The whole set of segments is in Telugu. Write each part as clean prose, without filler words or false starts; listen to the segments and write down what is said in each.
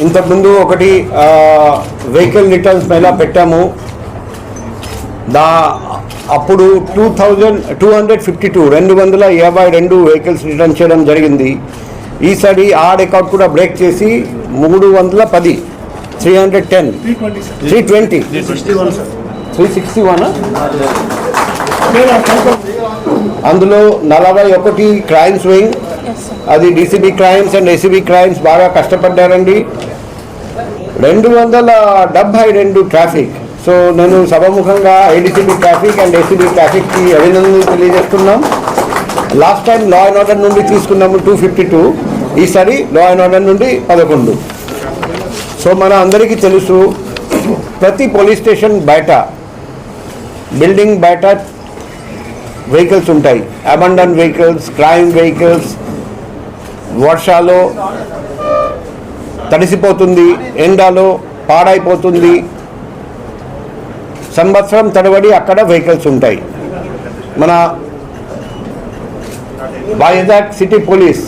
ఇంతకుముందు ఒకటి వెహికల్ రిటర్న్స్ మేళా పెట్టాము. అప్పుడు 252 వెహికల్స్ రిటర్న్ చేయడం జరిగింది. ఈసారి ఆ రికార్డ్ కూడా బ్రేక్ చేసి 310 361 అందులో 41 క్రైమ్స్ వింగ్, అది DCB crimes and ACB crimes బాగా కష్టపడ్డారండి. 272 ట్రాఫిక్. సో నేను సభముఖంగా ఏడీసీబీ ట్రాఫిక్ అండ్ ఏసీబీ ట్రాఫిక్కి అభినందనలు తెలియజేస్తున్నాం. Last time law and order నుండి తీసుకున్నాము 252, ఈసారి లా అండ్ ఆర్డర్ నుండి 11. సో మన అందరికీ తెలుసు, ప్రతి పోలీస్ స్టేషన్ బయట, బిల్డింగ్ బయట వెహికల్స్ ఉంటాయి. Abandon vehicles, crime vehicles. వర్షాలో తడిసిపోతుంది, ఎండలో పాడైపోతుంది, సంవత్సరం తరబడి అక్కడ వెహికల్స్ ఉంటాయి. మన వైజాగ్ సిటీ పోలీస్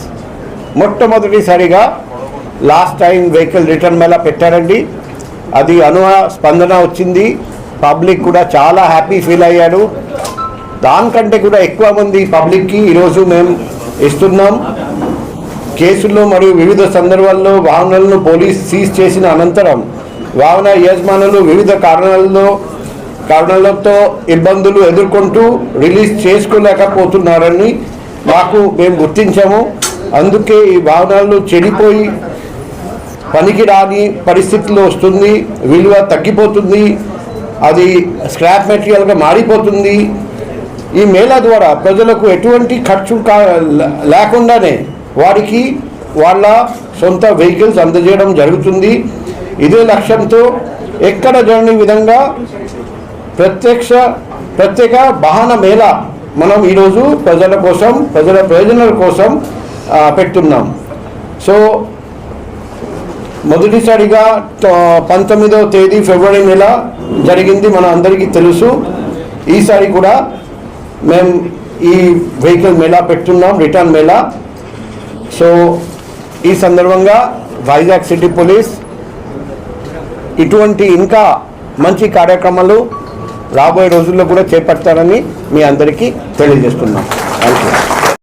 మొట్టమొదటిసారిగా last time vehicle return Mela పెట్టారండి. అది స్పందన వచ్చింది. పబ్లిక్ కూడా చాలా హ్యాపీ ఫీల్ అయ్యాడు. దానికంటే కూడా ఎక్కువ మంది పబ్లిక్కి ఈరోజు మేము ఇస్తున్నాం. కేసుల్లో మరియు వివిధ సందర్భాల్లో వాహనాలను పోలీస్ సీజ్ చేసిన అనంతరం వాహన యజమానులు వివిధ కారణాలతో ఇబ్బందులు ఎదుర్కొంటూ రిలీజ్ చేసుకోలేకపోతున్నారని మేము గుర్తించాము. అందుకే ఈ వాహనాలు చెడిపోయి పనికి రాని పరిస్థితుల్లో వస్తుంది, విలువ తగ్గిపోతుంది, అది స్క్రాప్ మెటీరియల్గా మారిపోతుంది. ఈ మేళా ద్వారా ప్రజలకు ఎటువంటి ఖర్చు లేకుండానే వారికి వాళ్ళ సొంత వెహికల్స్ అందజేయడం జరుగుతుంది. ఇదే లక్ష్యంతో ఎక్కడ జరగని విధంగా ప్రత్యేక వాహన మేళా మనం ఈరోజు ప్రజల ప్రయోజనాల కోసం పెడుతున్నాం. సో మొదటిసారిగా 19వ తేదీ ఫిబ్రవరి నెల జరిగింది, మన అందరికీ తెలుసు. ఈసారి కూడా మేము ఈ వెహికల్ మేళా పెడుతున్నాం, రిటర్న్ మేళా. సో ఈ సందర్భంగా వైజాగ్ సిటీ పోలీస్ ఇటువంటి ఇంకా మంచి కార్యక్రమాలు రాబోయే రోజుల్లో కూడా చేపడతారని మీ అందరికీ తెలియజేస్తున్నాం. Thank you.